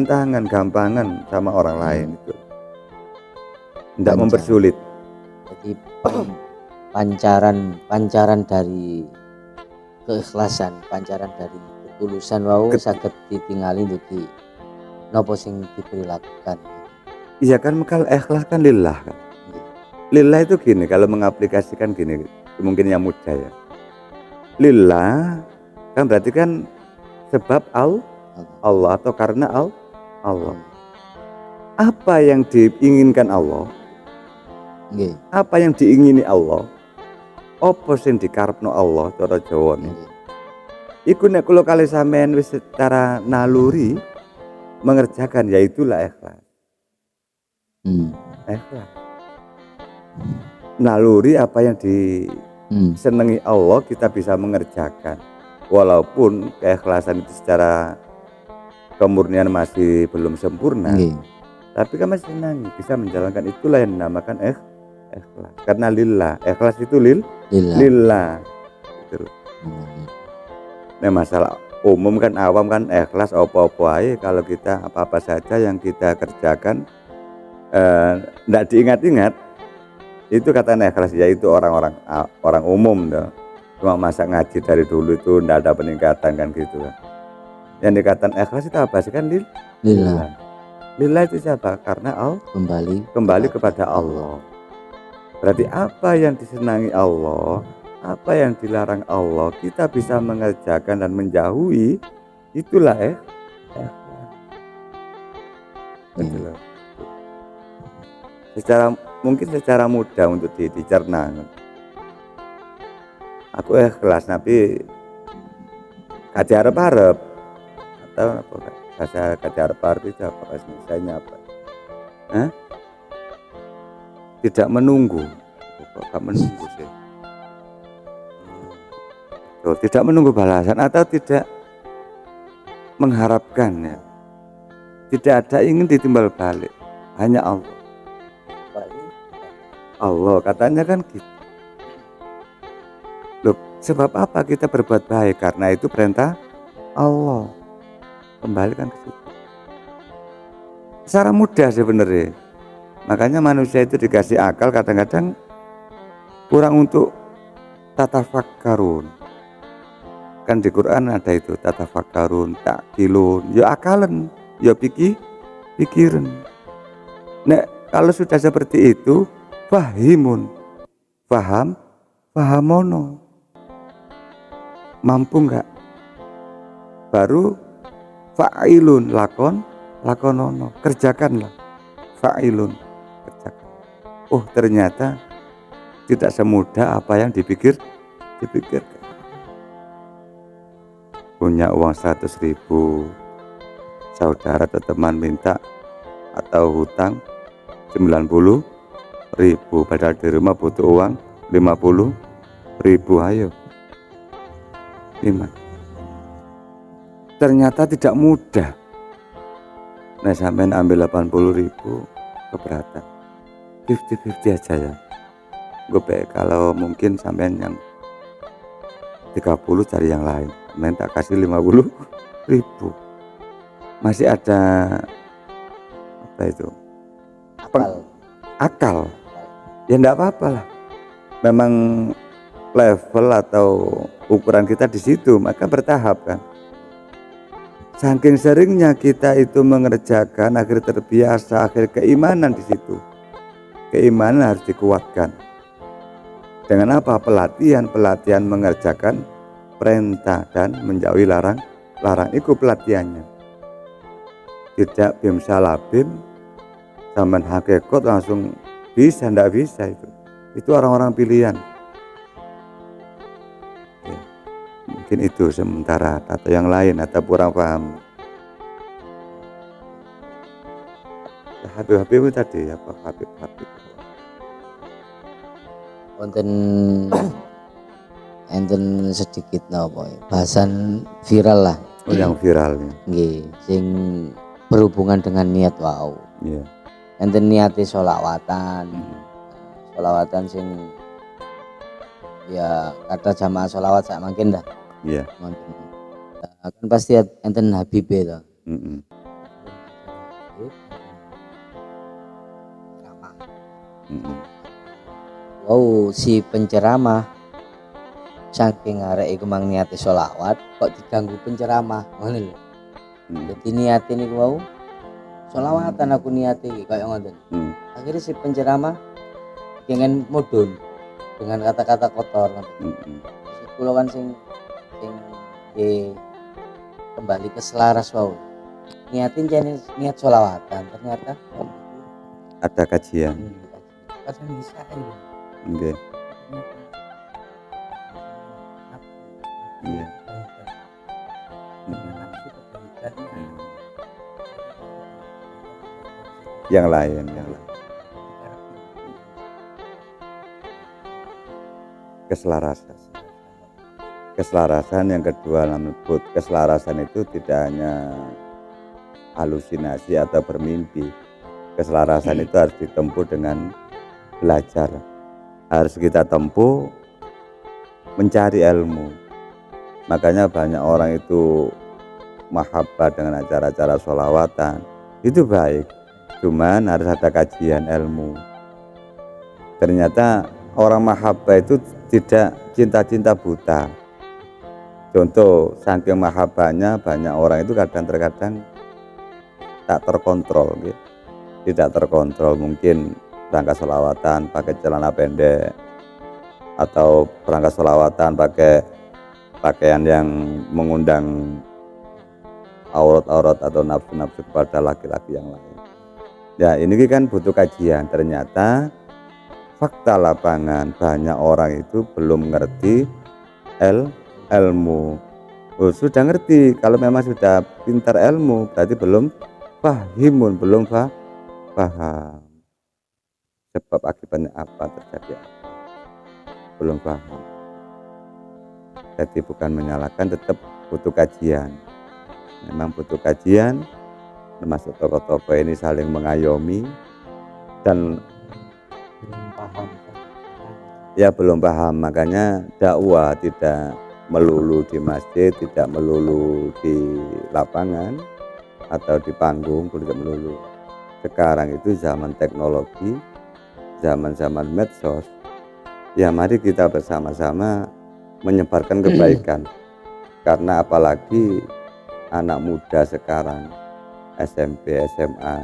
tangan, gampangan sama orang lain itu. Tidak mempersulit. Jadi pancaran dari keikhlasan, pancaran dari ketulusan wau saged ditingali dugi napa sing diperlakukan. Iya kan, kalau ikhlas kan lillah kan. Lillah itu gini, kalau mengaplikasikan gini, mungkin yang mudah ya. Lillah kan berarti kan sebab Allah atau karena Allah. Apa yang diinginkan Allah? Apa yang diingini Allah? Apa sing dikarepno Allah cara Jawa niki? Iku nek kula kali sampean wis secara naluri mengerjakan, yaitulah ikhlas. Ikhlas. Naluri apa yang disenangi Allah kita bisa mengerjakan. Walaupun keikhlasan itu secara kemurnian masih belum sempurna. Tapi kan masih senang bisa menjalankan, itulah yang dinamakan ikhlas. Karena lillah, ikhlas itu lillah. Gitu. Nah, masalah umum kan awam kan ikhlas apa-apa aja, kalau kita apa-apa saja yang kita kerjakan tidak diingat-ingat, itu kata ikhlas, yaitu orang umum dah. Cuma masa ngaji dari dulu itu tidak ada peningkatan kan gitu kan. Yang dikatakan ikhlas itu apa sih kan lillah. Lillah itu siapa? Karena Allah, kembali kepada Allah. Berarti apa yang disenangi Allah, apa yang dilarang Allah, kita bisa mengerjakan dan menjauhi, itulah mungkin secara mudah untuk dicerna. Aku ikhlas tapi kaji harap atau apa? Bahasa kaji harap itu apa? Misalnya apa? Tidak menunggu. Kok menunggu sih? Tidak menunggu balasan atau tidak mengharapkan ya. Tidak ada ingin ditimbal balik, hanya Allah. Allah katanya kan gitu. Sebab apa kita berbuat baik? Karena itu perintah Allah. Kembalikan ke situ. Secara mudah sebenarnya. Makanya manusia itu dikasih akal kadang-kadang kurang untuk tatafakkarun. Kan di Quran ada itu tatafakkarun, takilun, ya akalan, ya pikiran. Nah, kalau sudah seperti itu, fahimun, fahamono, mampu enggak? Baru fa'ilun, lakonono, kerjakanlah, fa'ilun, kerjakan. Oh, ternyata tidak semudah apa yang dipikirkan. Punya uang 100.000, saudara atau teman minta atau hutang 90.000, padahal di rumah butuh uang 50.000. Ayo gimana? Ternyata tidak mudah. Nah, sampai ambil 80.000 keberatan, 50-50 aja ya. Gue kalau mungkin sampai yang 30 cari yang lain, main tak kasih 50.000. Masih ada apa itu? Akal. Ya enggak apa-apa lah. Memang level atau ukuran kita di situ, maka bertahap kan. Saking seringnya kita itu mengerjakan, akhir terbiasa, akhir keimanan di situ. Keimanan harus dikuatkan. Dengan apa? Pelatihan mengerjakan perintah dan menjauhi larang. Itu pelatihannya. Tidak bim salabim zaman hakikat langsung bisa, ndak bisa itu. Itu orang-orang pilihan. Ya, mungkin itu sementara, atau yang lain atau kurang paham. Habib tadi apa Habib. Enten sedikit napa bahasan viral lah. Oh, yang viral nih. Nggih, sing berhubungan dengan niat wau. Iya. Enten niate sholawatan. Sholawatan sing ya kata jamaah sholawat sak mungkin dah. Iya. Kan pasti enten habibe to. Wow, si penceramah saking arek iku mang niate sholawat kok diganggu penceramah ngono lho. Jadi niate niku wau sholawatan aku niate iki kaya ngoten. Akhirnya si penceramah pengen mudun dengan kata-kata kotor ngoten. Kula kan sing kembali ke selaras wau. Niatin jane niat sholawatan ternyata ada kajian. Kadang bisa itu. Nggih. Iya. Yang lain. Keselarasan yang kedua, menyebut keselarasan itu tidak hanya halusinasi atau bermimpi. Keselarasan itu harus ditempuh dengan belajar. Harus kita tempuh mencari ilmu. Makanya banyak orang itu mahabbah dengan acara-acara sholawatan. Itu baik, cuman harus ada kajian ilmu. Ternyata orang mahabbah itu tidak cinta-cinta buta. Contoh, saking mahabbahnya banyak orang itu kadang-kadang tak terkontrol gitu. Tidak terkontrol, mungkin berangkat sholawatan pakai celana pendek atau berangkat sholawatan pakai pakaian yang mengundang aurat-aurat atau nafsu-nafsu kepada laki-laki yang lain. Ya, ini kan butuh kajian. Ternyata fakta lapangan banyak orang itu belum ngerti ilmu. Oh, sudah ngerti, kalau memang sudah pintar ilmu berarti belum fahimun, belum paham sebab akibatnya apa terjadi apa. Belum paham. Jadi bukan menyalahkan, tetap butuh kajian. Memang butuh kajian, termasuk tokoh-tokoh ini saling mengayomi dan paham. ya belum paham. Makanya dakwah tidak melulu di masjid, tidak melulu di lapangan atau di panggung, tidak melulu. Sekarang itu zaman teknologi, zaman medsos. Ya mari kita bersama-sama menyebarkan kebaikan. Karena apalagi anak muda sekarang SMP, SMA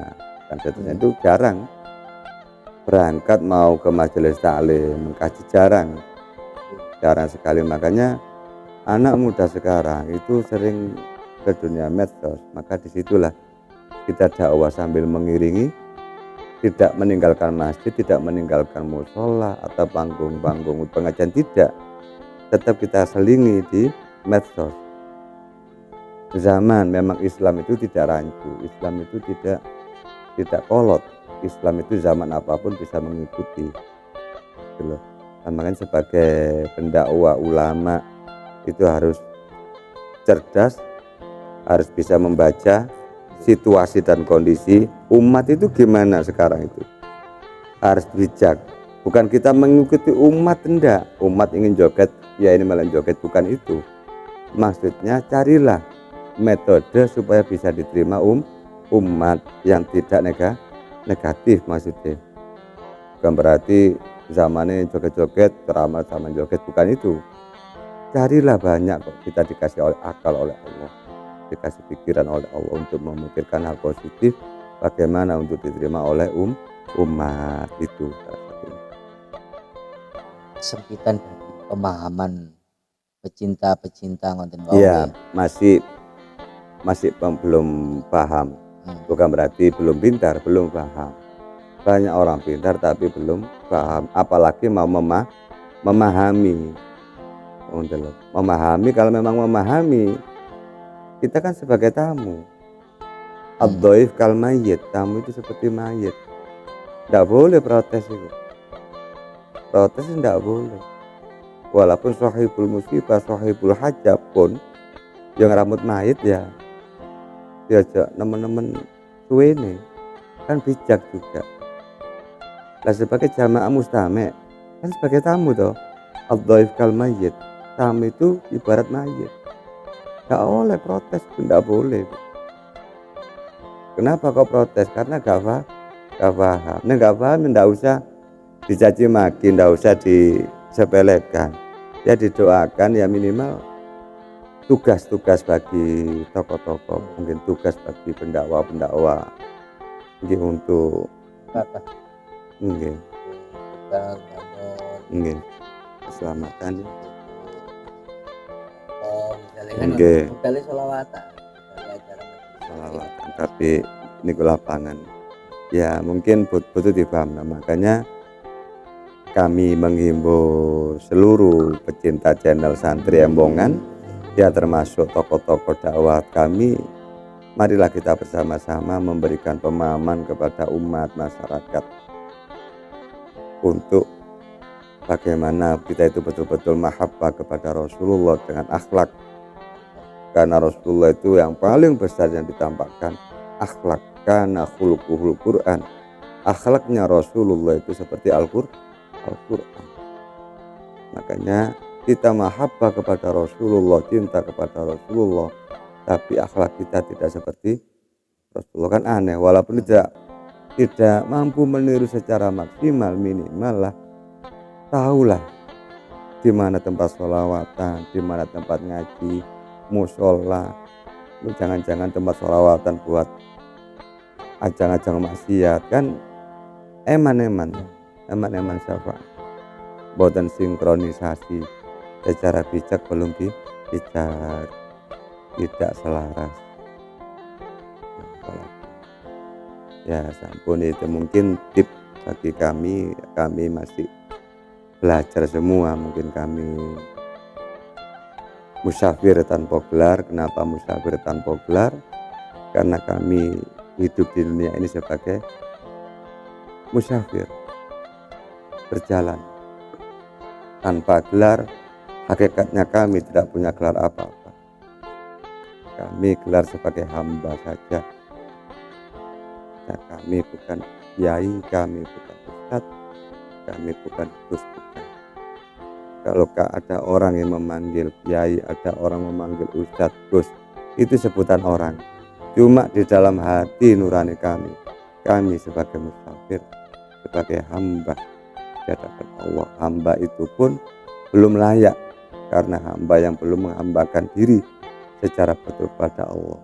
dan seterusnya itu jarang berangkat mau ke majelis taklim, mengkaji jarang sekali. Makanya anak muda sekarang itu sering ke dunia medsos. Maka disitulah kita dakwah sambil mengiringi, tidak meninggalkan masjid, tidak meninggalkan musola atau panggung-panggung pengajian, tidak, tetap kita selingi di medsos. Zaman memang Islam itu tidak rancu, Islam itu tidak kolot, Islam itu zaman apapun bisa mengikuti gitu loh. Makanya sebagai pendakwah ulama itu harus cerdas, harus bisa membaca situasi dan kondisi umat itu gimana sekarang itu, harus bijak. Bukan kita mengikuti umat, enggak, umat ingin joget ya ini malah joget, bukan itu maksudnya. Carilah metode supaya bisa diterima umat yang tidak negatif maksudnya. Bukan berarti zamannya joget-joget ceramah sama joget, bukan itu. Carilah banyak kok, kita dikasih oleh akal oleh Allah, dikasih pikiran oleh Allah untuk memikirkan hal positif bagaimana untuk diterima oleh umat itu. Sempitan dari pemahaman pecinta ngonten iya, masih belum paham. Bukan berarti belum pintar, belum paham. Banyak orang pintar tapi belum paham, apalagi mau memahami. Kalau memang memahami, kita kan sebagai tamu. Ad-dhaif kal mayyit, tamu itu seperti mayit. Tidak boleh protes itu. Protes tidak boleh. Walaupun sahibul musibah, sahibul hajab pun yang rambut mayit ya diajak teman-teman suwene, kan bijak juga. Lah sebagai jamaah mustami' kan sebagai tamu toh. Ad-dhaif kal mayyit, tamu itu ibarat mayit. Gak boleh protes, tidak boleh. Kenapa kau protes? Karena gak paham. Nah gak paham, tidak usah dicaci maki, tidak usah disepelekan. Ya didoakan, ya minimal tugas-tugas bagi tokoh-tokoh, mungkin tugas bagi pendakwa mungkin untuk mungkin keselamatan mungkin sholawatan, tapi ini ke lapangan ya mungkin butuh dipaham. Nah, makanya kami menghimbau seluruh pecinta channel Santri Embongan, ya termasuk tokoh-tokoh dakwah kami, marilah kita bersama-sama memberikan pemahaman kepada umat masyarakat untuk bagaimana kita itu betul-betul mahabbah kepada Rasulullah dengan akhlak. Karena Rasulullah itu yang paling besar yang ditampakkan akhlak, karena khuluquhul Quran. Akhlaknya Rasulullah itu seperti Al-Quran. Makanya kita mahabbah kepada Rasulullah, cinta kepada Rasulullah, tapi akhlak kita tidak seperti Rasulullah, kan aneh. Walaupun tidak mampu meniru secara maksimal, minimal lah tahulah di mana tempat sholawatan, di mana tempat ngaji, musola. Jangan-jangan tempat sholawatan buat ajang-ajang maksiat, kan eman syafaat, boten sinkronisasi secara bijak, belum bijak, tidak selaras. Ya sampun, itu mungkin tip bagi kami masih belajar semua. Mungkin kami musafir tanpa gelar. Kenapa musafir tanpa gelar? Karena kami hidup di dunia ini sebagai musafir, berjalan tanpa gelar. Hakikatnya kami tidak punya gelar apa-apa. Kami gelar sebagai hamba saja. Nah, kami bukan kiai, kami bukan ustadz, kami bukan gus, bukan. Kalau ada orang yang memanggil kiai, ada orang memanggil ustadz, gus, itu sebutan orang. Cuma di dalam hati nurani kami sebagai musafir, sebagai hamba di hadapan Allah. Hamba itu pun belum layak, karena hamba yang belum menghambakan diri secara betul pada Allah.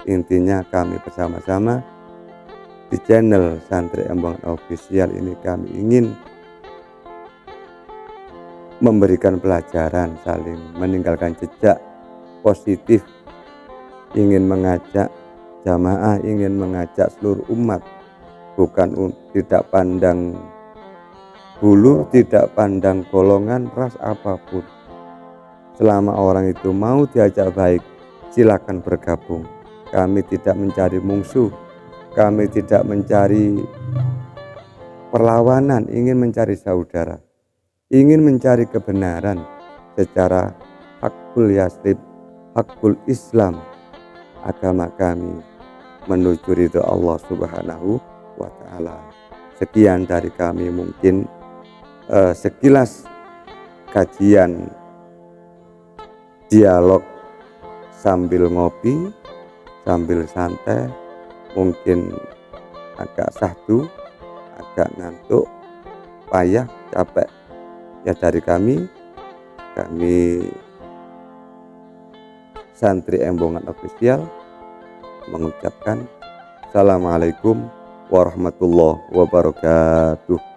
Intinya kami bersama-sama di channel Santri Embongan Official ini kami ingin memberikan pelajaran, saling meninggalkan jejak positif, ingin mengajak jamaah, ingin mengajak seluruh umat, bukan tidak pandang bulu, tidak pandang golongan, ras apapun. Selama orang itu mau diajak baik, silakan bergabung. Kami tidak mencari musuh, kami tidak mencari perlawanan, ingin mencari saudara, ingin mencari kebenaran secara hakul yaslib, hakul Islam, agama kami menuju ridho Allah Subhanahu wa Ta'ala. Sekian dari kami, mungkin sekilas kajian dialog sambil ngopi, sambil santai, mungkin agak sahdu, agak ngantuk, payah, capek. Ya dari kami Santri Embongan Official mengucapkan Assalamualaikum warahmatullahi wabarakatuh.